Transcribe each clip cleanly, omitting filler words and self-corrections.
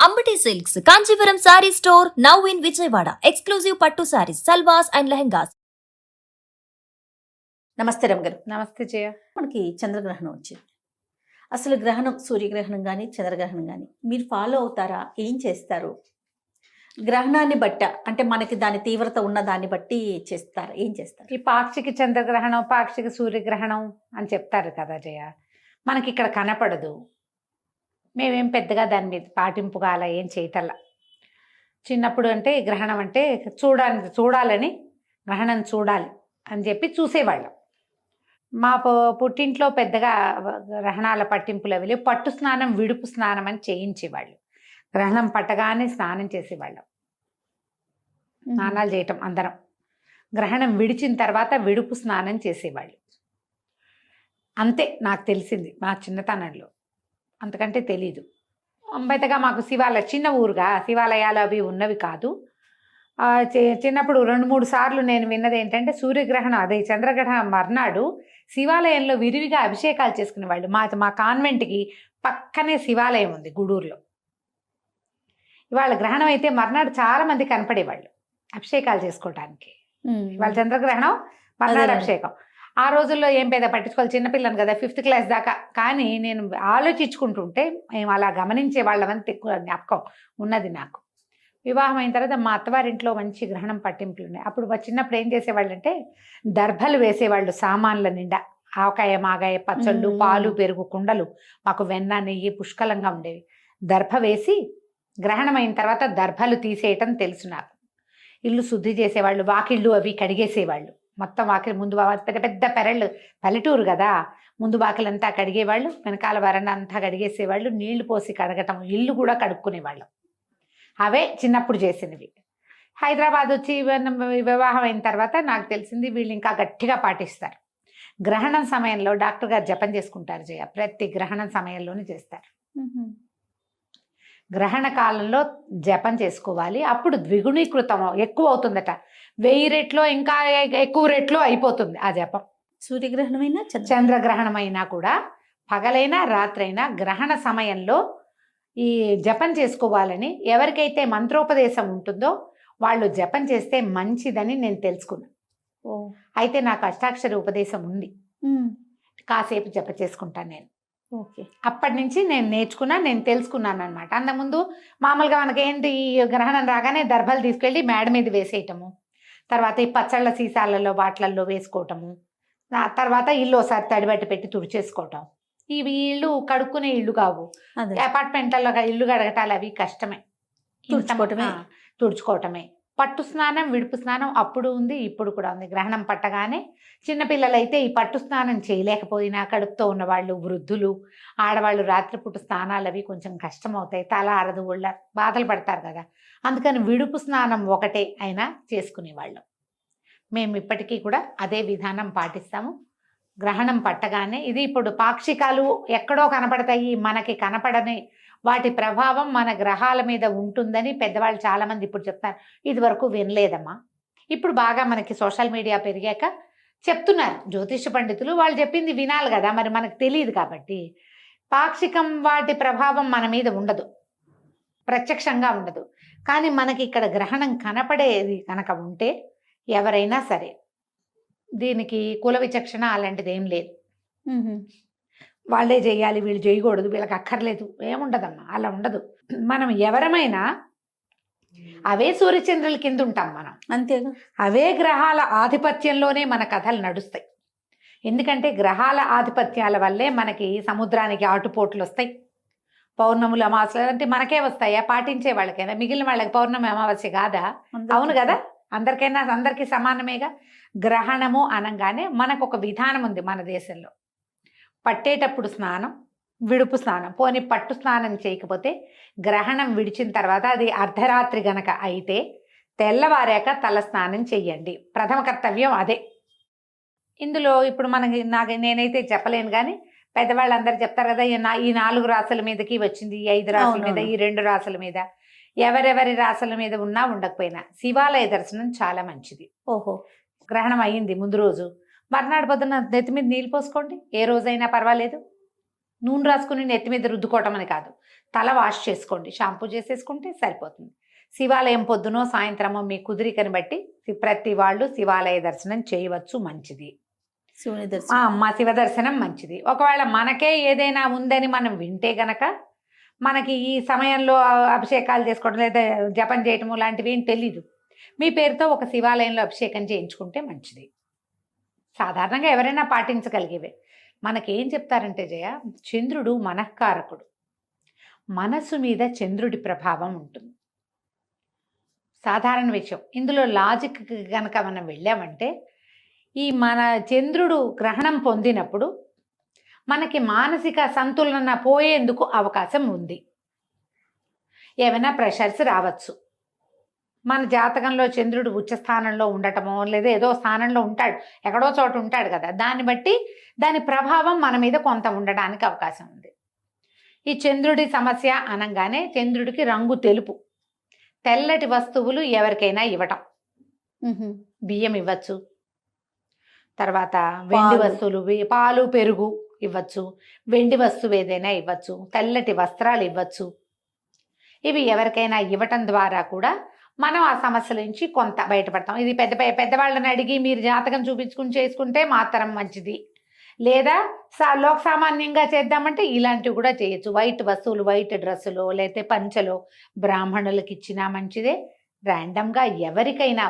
Ambati silks Kanchipuram sorry store now in Vijayawada. Exclusive పట్టు saris, సల్వాస్ and lehengas. నమస్తే రమగారు. నమస్తే జయ. మనకి చంద్రగ్రహణం వచ్చింది. అసలు గ్రహణం, సూర్యగ్రహణం కానీ చంద్రగ్రహణం కానీ మీరు ఫాలో అవుతారా? ఏం చేస్తారు? గ్రహణాన్ని బట్ట అంటే మనకి దాని తీవ్రత ఉన్న దాన్ని బట్టి చేస్తారు, ఏం చేస్తారు? ఈ పాక్షిక చంద్రగ్రహణం, పాక్షిక సూర్యగ్రహణం అని చెప్తారు కదా జయ. మనకి ఇక్కడ కనపడదు, మేమేం పెద్దగా దాని మీద పాటింపుగా అలా ఏం చేయటల్లా. చిన్నప్పుడు అంటే గ్రహణం అంటే చూడాలని, గ్రహణం చూడాలి అని చెప్పి చూసేవాళ్ళం. మా పుట్టింట్లో పెద్దగా గ్రహణాల పట్టింపులు అవి లేవు. పట్టు స్నానం, విడుపు స్నానం అని చేయించేవాళ్ళు. గ్రహణం పట్టగానే స్నానం చేసేవాళ్ళం. స్నానాలు చేయటం అందరం. గ్రహణం విడిచిన తర్వాత విడుపు స్నానం చేసేవాళ్ళు. అంతే నాకు తెలిసింది మా చిన్నతనంలో, అంతకంటే తెలీదు. పెద్దగా మాకు చిన్న ఊరుగా శివాలయాలు అవి ఉన్నవి కాదు. చిన్నప్పుడు 2-3 సార్లు నేను విన్నది ఏంటంటే, సూర్యగ్రహణం అదే చంద్రగ్రహణం మర్నాడు శివాలయంలో విరివిగా అభిషేకాలు చేసుకునేవాళ్ళు. మా కాన్వెంట్కి పక్కనే శివాలయం ఉంది గూడూరులో. ఇవాళ గ్రహణం అయితే మర్నాడు చాలా మంది కనపడేవాళ్ళు అభిషేకాలు చేసుకోవటానికి. ఇవాళ చంద్రగ్రహణం, మర్నాడు అభిషేకం. ఆ రోజుల్లో ఏం పెద్ద పట్టించుకోవాలి, చిన్నపిల్లని కదా, 5th క్లాస్ దాకా. కానీ నేను ఆలోచించుకుంటుంటే మేము అలా గమనించే వాళ్ళమని ఎక్కువ జ్ఞాపకం ఉన్నది నాకు. వివాహం అయిన తర్వాత మా అత్తవారింట్లో మంచి గ్రహణం పట్టింపులు ఉన్నాయి. అప్పుడు మా చిన్నప్పుడు ఏం చేసేవాళ్ళు అంటే, దర్భలు వేసేవాళ్ళు సామాన్ల నిండా. ఆవకాయ, మాగాయ, పచ్చళ్ళు, పాలు, పెరుగు, కుండలు, మాకు వెన్న, నెయ్యి పుష్కలంగా ఉండేవి. దర్భ వేసి గ్రహణం అయిన తర్వాత దర్భలు తీసేయటం తెలుసు నాకు. ఇల్లు శుద్ధి చేసేవాళ్ళు, వాకిళ్ళు అవి కడిగేసేవాళ్ళు. మొత్తం వాకిలి ముందు పెద్ద పెద్ద పెరళ్ళు, పల్లెటూరు కదా, ముందు వాకిలంతా కడిగేవాళ్ళు, వెనకాల వరండా అంతా కడిగేసేవాళ్ళు. నీళ్లు పోసి కడగటం, ఇల్లు కూడా కడుక్కునేవాళ్ళం. అవే చిన్నప్పుడు చేసినవి. హైదరాబాద్ వచ్చి వివాహం అయిన తర్వాత నాకు తెలిసింది వీళ్ళు ఇంకా గట్టిగా పాటిస్తారు. గ్రహణం సమయంలో డాక్టర్ గారు జపం చేసుకుంటారు జయ. ప్రతి గ్రహణం సమయంలోనే చేస్తారు. గ్రహణ కాలంలో జపం చేసుకోవాలి. అప్పుడు ద్విగుణీకృతం ఎక్కువ అవుతుందట. 1000 రెట్లో ఇంకా ఎక్కువ రెట్లో అయిపోతుంది ఆ జపం. సూర్యగ్రహణమైనా చంద్రగ్రహణమైనా కూడా, పగలైనా రాత్రైనా గ్రహణ సమయంలో ఈ జపం చేసుకోవాలని ఎవరికైతే మంత్రోపదేశం ఉంటుందో వాళ్ళు జపం చేస్తే మంచిదని నేను తెలుసుకున్నాను. అయితే నాకు అష్టాక్షరి ఉపదేశం ఉంది. కాసేపు జప చేసుకుంటాను నేను. ఓకే. అప్పటి నుంచి నేను నేను తెలుసుకున్నాను అనమాట. అంతకుముందు మామూలుగా మనకేంటి, ఈ గ్రహణం రాగానే దర్భలు తీసుకెళ్ళి మేడ మీద వేసేయటము, తర్వాత ఈ పచ్చళ్ళ సీసాలలో వాటిలలో వేసుకోవటము, తర్వాత ఇల్లు ఒకసారి తడిబట్టి పెట్టి తుడిచేసుకోవటం. ఇవి ఇల్లు కడుక్కునే ఇల్లు కావు. అపార్ట్మెంట్లలో ఇల్లు కడగటాలు అవి కష్టమే. తుడుచుకోవటమే. పట్టు స్నానం, విడుపు స్నానం అప్పుడు ఉంది, ఇప్పుడు కూడా ఉంది. గ్రహణం పట్టగానే చిన్నపిల్లలైతే ఈ పట్టు స్నానం చేయలేకపోయినా, కడుపుతో ఉన్నవాళ్ళు, వృద్ధులు, ఆడవాళ్ళు రాత్రిపూట స్నానాలు అవి కొంచెం కష్టం అవుతాయి. తల ఆరదు, ఒళ్ళ బాధలు పడతారు కదా. అందుకని విడుపు స్నానం ఒకటే అయినా చేసుకునేవాళ్ళం. మేము ఇప్పటికీ కూడా అదే విధానం పాటిస్తాము. గ్రహణం పట్టగానే ఇది ఇప్పుడు పాక్షికాలు ఎక్కడో కనపడతాయి, మనకి కనపడని వాటి ప్రభావం మన గ్రహాల మీద ఉంటుందని పెద్దవాళ్ళు చాలామంది ఇప్పుడు చెప్తారు. ఇది వరకు వినలేదమ్మా. ఇప్పుడు బాగా మనకి సోషల్ మీడియా పెరిగాక చెప్తున్నారు జ్యోతిష పండితులు. వాళ్ళు చెప్పింది వినాలి కదా, మరి మనకు తెలియదు కాబట్టి. పాక్షికం వాటి ప్రభావం మన మీద ఉండదు, ప్రత్యక్షంగా ఉండదు. కానీ మనకి ఇక్కడ గ్రహణం కనపడేది కనుక ఉంటే ఎవరైనా సరే దీనికి కుల విచక్షణ అలాంటిది ఏం లేదు. వాళ్ళే చేయాలి, వీళ్ళు చేయకూడదు, వీళ్ళకి అక్కర్లేదు, ఏముండదమ్మా, అలా ఉండదు. మనం ఎవరమైనా అవే సూర్యచంద్రుల కింద ఉంటాం మనం, అంతేగా. అవే గ్రహాల ఆధిపత్యంలోనే మన కథలు నడుస్తాయి. ఎందుకంటే గ్రహాల ఆధిపత్యాల వల్లే మనకి సముద్రానికి ఆటుపోట్లు వస్తాయి. పౌర్ణములు, అమావాస్యలు అంటే మనకే వస్తాయా? పాటించే వాళ్ళకైనా, మిగిలిన వాళ్ళకి పౌర్ణమి అమావాస్య కాదా? అవును కదా, అందరికీ సమానమేగా. గ్రహణము అనగానే మనకు ఒక విధానం ఉంది మన దేశంలో. పట్టేటప్పుడు స్నానం, విడుపు స్నానం. పోనీ పట్టు స్నానం చేయకపోతే గ్రహణం విడిచిన తర్వాత, అది అర్ధరాత్రి గనక అయితే తెల్లవారాక తల స్నానం చెయ్యండి. ప్రథమ కర్తవ్యం అదే. ఇందులో ఇప్పుడు నేనైతే చెప్పలేను, కానీ పెద్దవాళ్ళందరూ చెప్తారు కదా, ఈ 4 రాసుల మీదకి వచ్చింది, ఈ 5 రాసుల మీద, ఈ 2 రాసుల మీద. ఎవరెవరి రాసుల మీద ఉన్నా ఉండకపోయినా శివాలయ దర్శనం చాలా మంచిది. ఓహో. గ్రహణం అయ్యింది ముందు రోజు, మర్నాడు పొద్దున్న నెత్తి మీద నీళ్ళు పోసుకోండి. ఏ రోజైనా పర్వాలేదు. నూనె రాసుకుని నెత్తి మీద రుద్దుకోవటం అని కాదు, తల వాష్ చేసుకోండి, షాంపూ చేసేసుకుంటే సరిపోతుంది. శివాలయం పొద్దునో సాయంత్రమో మీ కుదిరికని బట్టి ప్రతి వాళ్ళు శివాలయ దర్శనం చేయవచ్చు, మంచిది. శివుని దర్శనం మా శివ దర్శనం మంచిది. ఒకవేళ మనకే ఏదైనా ఉందని మనం వింటే గనక మనకి ఈ సమయంలో అభిషేకాలు చేసుకోవడం లేదా జపం చేయటము లాంటివి ఏం తెలీదు, మీ పేరుతో ఒక శివాలయంలో అభిషేకం చేయించుకుంటే మంచిది. సాధారణంగా ఎవరైనా పాటించగలిగేవే. మనకేం చెప్తారంటే జయ, చంద్రుడు మనఃకారకుడు, మనస్సు మీద చంద్రుడి ప్రభావం ఉంటుంది. సాధారణ విషయం. ఇందులో లాజిక్ కనుక మనం వెళ్ళామంటే ఈ మన చంద్రుడు గ్రహణం పొందినప్పుడు మనకి మానసిక సంతులన పోయేందుకు అవకాశం ఉంది. ఏమైనా ప్రెషర్స్ రావచ్చు. మన జాతకంలో చంద్రుడు ఉచ్చ స్థానంలో ఉండటమో లేదా ఏదో స్థానంలో ఉంటాడు, ఎక్కడో చోట ఉంటాడు కదా, దాన్ని బట్టి దాని ప్రభావం మన మీద కొంత ఉండడానికి అవకాశం ఉంది. ఈ చంద్రుడి సమస్య అనగానే చంద్రుడికి రంగు తెలుపు, తెల్లటి వస్తువులు ఎవరికైనా ఇవ్వటం. బియ్యం ఇవ్వచ్చు, తర్వాత వెండి వస్తువులు, పాలు పెరుగు ఇవ్వచ్చు, వెండి వస్తువు ఏదైనా ఇవ్వచ్చు, తెల్లటి వస్త్రాలు ఇవ్వచ్చు. ఇవి ఎవరికైనా ఇవ్వటం ద్వారా కూడా మనం ఆ సమస్యల నుంచి కొంత బయటపడతాం. ఇది పెద్దవాళ్ళని అడిగి మీరు జాతకం చూపించుకుని చేసుకుంటే మాత్రం మంచిది, లేదా లోక సామాన్యంగా చేద్దామంటే ఇలాంటివి కూడా చేయొచ్చు. వైట్ వస్తువులు, వైట్ డ్రెస్సులో లేకపోతే పంచలో బ్రాహ్మణులకు ఇచ్చినా మంచిదే. ర్యాండమ్గా ఎవరికైనా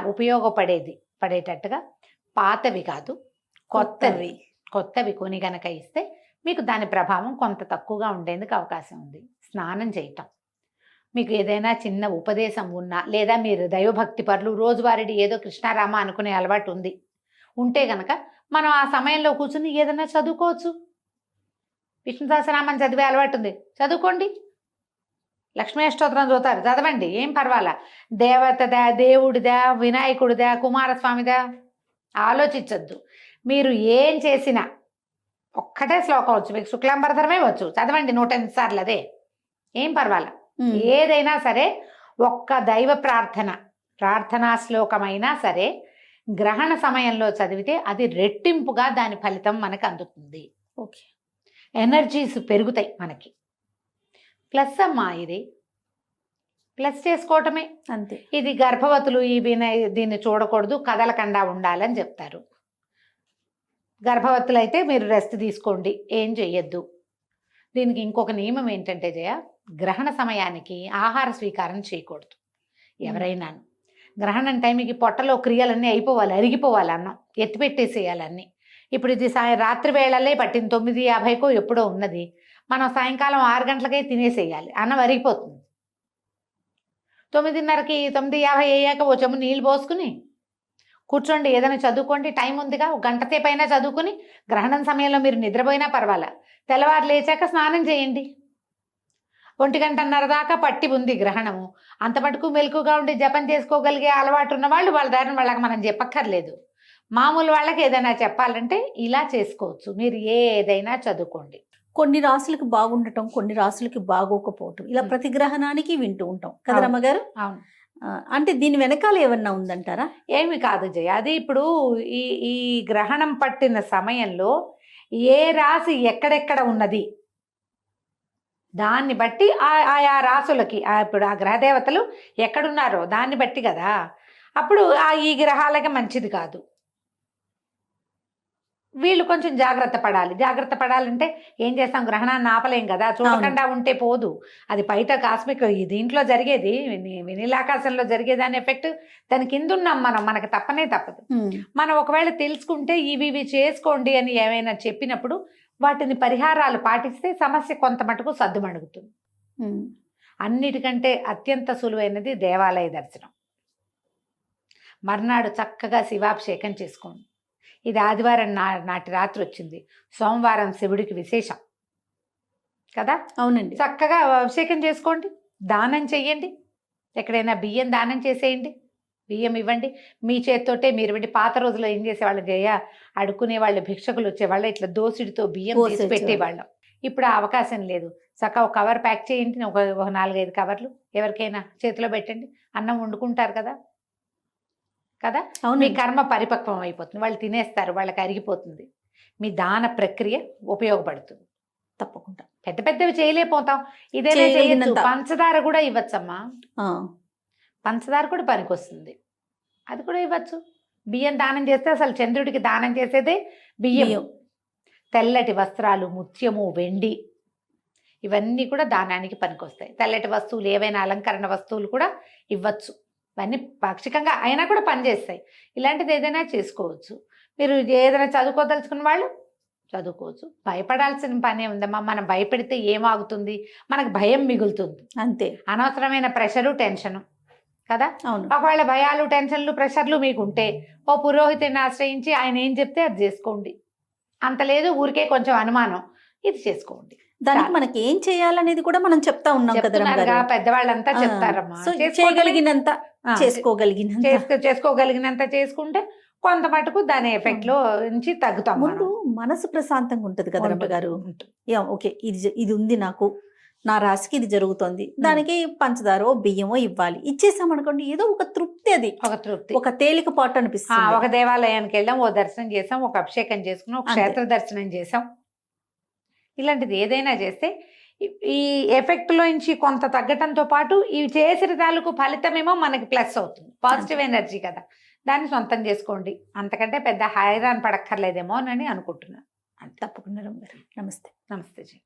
పడేటట్టుగా పాతవి కాదు కొత్తవి కొని గనక ఇస్తే మీకు దాని ప్రభావం కొంత తక్కువగా ఉండేందుకు అవకాశం ఉంది. స్నానం చేయటం, మీకు ఏదైనా చిన్న ఉపదేశం ఉన్నా లేదా మీరు దైవభక్తి పరులు రోజువారీ ఏదో కృష్ణారామ అనుకునే అలవాటు ఉంటే గనక మనం ఆ సమయంలో కూర్చుని ఏదైనా చదువుకోవచ్చు. విష్ణు సహస్రనామం చదివే అలవాటు ఉంది, చదువుకోండి. లక్ష్మీ అష్టోత్తరం చదవండి, ఏం పర్వాలా. దేవతదా, దేవుడిదా, వినాయకుడిదా, కుమారస్వామిదా ఆలోచించద్దు. మీరు ఏం చేసినా ఒక్కటే శ్లోకం వచ్చు, మీకు శుక్లాంబరధరమే వచ్చు, చదవండి 108 సార్లు, అదే ఏం పర్వాలా. ఏదైనా సరే ఒక్క దైవ ప్రార్థనా శ్లోకమైనా సరే గ్రహణ సమయంలో చదివితే అది రెట్టింపుగా దాని ఫలితం మనకు అందుతుంది. ఓకే, ఎనర్జీస్ పెరుగుతాయి మనకి. ప్లస్ అమ్మా, ఇది ప్లస్ చేసుకోవటమే అంతే. ఇది గర్భవతులు దీన్ని చూడకూడదు, కదలకుండా ఉండాలని చెప్తారు. గర్భవతులు అయితే మీరు రెస్ట్ తీసుకోండి, ఏం చెయ్యొద్దు. దీనికి ఇంకొక నియమం ఏంటంటే జయ, గ్రహణ సమయానికి ఆహార స్వీకారం చేయకూడదు ఎవరైనా. గ్రహణం టైంకి పొట్టలో క్రియలన్నీ అయిపోవాలి, అరిగిపోవాలి, అన్నం ఎత్తిపెట్టేసేయాలన్నీ. ఇప్పుడు ఇది రాత్రి వేళలే పట్టింది, 9:50కో ఎప్పుడో ఉన్నది, మనం సాయంకాలం 6 గంటలకే తినేసేయాలి, అన్నం అరిగిపోతుంది. 9:30కి 9:50 అయ్యాక ఓ చెమ్ము నీళ్ళు పోసుకుని కూర్చోండి, ఏదైనా చదువుకోండి, టైం ఉందిగా, ఒక గంట సేపు అయినా చదువుకుని. గ్రహణం సమయంలో మీరు నిద్రపోయినా పర్వాలా, తెల్లవారు లేచాక స్నానం చేయండి. 1:30 దాకా పట్టి ఉంది గ్రహణము, అంత మటుకు మెలకుగా ఉండి జపం చేసుకోగలిగే అలవాటు ఉన్న వాళ్ళు వాళ్ళ దారిని వాళ్ళకి మనం చెప్పక్కర్లేదు. మామూలు వాళ్ళకి ఏదైనా చెప్పాలంటే ఇలా చేసుకోవచ్చు. మీరు ఏదైనా చదువుకోండి. కొన్ని రాసులకి బాగుండటం, కొన్ని రాసులకి బాగోకపోవటం, ఇలా ప్రతి గ్రహణానికి వింటూ ఉంటాం కదా రమ్మగారు. అవును. అంటే దీని వెనకాల ఏమన్నా ఉందంటారా? ఏమి కాదు జయ, అది ఇప్పుడు ఈ గ్రహణం పట్టిన సమయంలో ఏ రాశి ఎక్కడెక్కడ ఉన్నది దాన్ని బట్టి ఆయా రాసులకి ఇప్పుడు ఆ గ్రహదేవతలు ఎక్కడున్నారో దాన్ని బట్టి కదా. అప్పుడు ఈ గ్రహాలకి మంచిది కాదు, వీళ్ళు కొంచెం జాగ్రత్త పడాలంటే ఏం చేస్తాం, గ్రహణాన్ని ఆపలేం కదా, చూడకుండా ఉంటే పోదు. అది బయట కాస్మిక్ దీంట్లో జరిగేది, వినీలాకాశంలో జరిగేదాని ఎఫెక్ట్ దాని కింద ఉన్నాం మనకి తప్పదు. మనం ఒకవేళ తెలుసుకుంటే ఇవి చేసుకోండి అని ఏమైనా చెప్పినప్పుడు వాటిని పరిహారాలు పాటిస్తే సమస్య కొంత మటుకు సద్దుమణుగుతుంది. అన్నిటికంటే అత్యంత సులువైనది దేవాలయ దర్శనం. మర్నాడు చక్కగా శివాభిషేకం చేసుకోండి. ఇది ఆదివారం నాటి రాత్రి వచ్చింది, సోమవారం శివుడికి విశేషం కదా. అవునండి. చక్కగా అభిషేకం చేసుకోండి, దానం చెయ్యండి. ఎక్కడైనా బియ్యం దానం చేసేయండి, బియ్యం ఇవ్వండి మీ చేత్తోటే. మీరు ఇవ్వండి. పాత రోజుల్లో ఏం చేసేవాళ్ళు జయ, అడుక్కునే వాళ్ళు, భిక్షకులు వచ్చేవాళ్ళు, ఇట్లా దోసిడితో బియ్యం తీసి పెట్టేవాళ్ళం. ఇప్పుడు ఆ అవకాశం లేదు. చక్కగా ఒక కవర్ ప్యాక్ చేయండి, ఒక 4-5 కవర్లు ఎవరికైనా చేతిలో పెట్టండి. అన్నం వండుకుంటారు కదా. మీ కర్మ పరిపక్వం అయిపోతుంది, వాళ్ళు తినేస్తారు, వాళ్ళకి అరిగిపోతుంది. మీ దాన ప్రక్రియ ఉపయోగపడుతుంది. తప్పకుండా. పెద్ద పెద్దవి చేయలేకపోతాం, ఇదేనా చేయొచ్చు. చేయగలిగినంత. పంచదార కూడా ఇవ్వచ్చమ్మా, ఆ, పంచదార కూడా పనికొస్తుంది, అది కూడా ఇవ్వచ్చు. బియ్యం దానం చేస్తే అసలు చంద్రుడికి దానం చేసేదే బియ్యం. బియ్యం. తెల్లటి వస్త్రాలు, ముత్యము, వెండి, ఇవన్నీ కూడా దానానికి పనికొస్తాయి. తెల్లటి వస్తువులు, ఏవైనా అలంకరణ వస్తువులు కూడా ఇవ్వచ్చు. ఇవన్నీ పాక్షికంగా అయినా కూడా పనిచేస్తాయి. ఇలాంటిది ఏదైనా చేసుకోవచ్చు. మీరు ఏదైనా చదువుకోదలుచుకున్న వాళ్ళు చదువుకోవచ్చు. భయపడాల్సిన పనే ఉందమ్మా. మనం భయపెడితే ఏమాగుతుంది, మనకు భయం మిగులుతుంది. అంతే. అనవసరమైన ప్రెషరు, టెన్షను కదా. అవును. ఒకవేళ భయాలు, టెన్షన్లు, ప్రెషర్లు మీకు ఉంటే ఓ పురోహితుడిని ఆశ్రయించి ఆయన ఏం చెప్తే అది చేసుకోండి. అంత లేదు ఊరికే కొంచెం అనుమానం, ఇది చేసుకోండి. దానికి మనకి ఏం చేయాలనేది కూడా మనం చెప్తా ఉన్నాం కదా చెప్తున్నారుగా, రమ్మగారు. పెద్దవాళ్ళంతా ఆ, చెప్తారమ్మా. సో చేసుకోవడమే. చేయగలిగినంత ఆ, చేసుకోగలిగినంత. చేసుకోగలిగినంత చేసుకుంటే కొంత మటుకు దాని ఎఫెక్ట్ లో నుంచి తగ్గుతాం మనం. ముందు మనసు ప్రశాంతంగా ఉంటది కదా ఉంటుంది, రమ్మగారు. ఉంటుంది. ఓకే, ఇది ఉంది నాకు, నా రాశికి ఇది జరుగుతోంది, దానికి పంచదారో బియ్యమో ఇవ్వాలి. ఇచ్చేసామనుకోండి, ఏదో ఒక తృప్తి, అది ఒక తృప్తి, ఒక తేలికపాటు అనిపిస్తుంది. ఒక దేవాలయానికి వెళ్ళాం, ఓ దర్శనం చేసాం, ఒక అభిషేకం చేసుకున్నాం, ఒక అంతే. క్షేత్ర దర్శనం చేసాం. ఇలాంటిది ఏదైనా చేస్తే ఈ ఎఫెక్ట్ లో నుంచి కొంత తగ్గటంతో పాటు ఈ చేసిన తాలూకు ఫలితమేమో మనకి ప్లస్ అవుతుంది. పాజిటివ్ ఎనర్జీ కదా, దాన్ని సొంతం చేసుకోండి. అంతకంటే పెద్ద హైరాన్ పడక్కర్లేదేమో అని అనుకుంటున్నాను. తప్పకుండా రమ్మగారు. నమస్తే. నమస్తే జీ.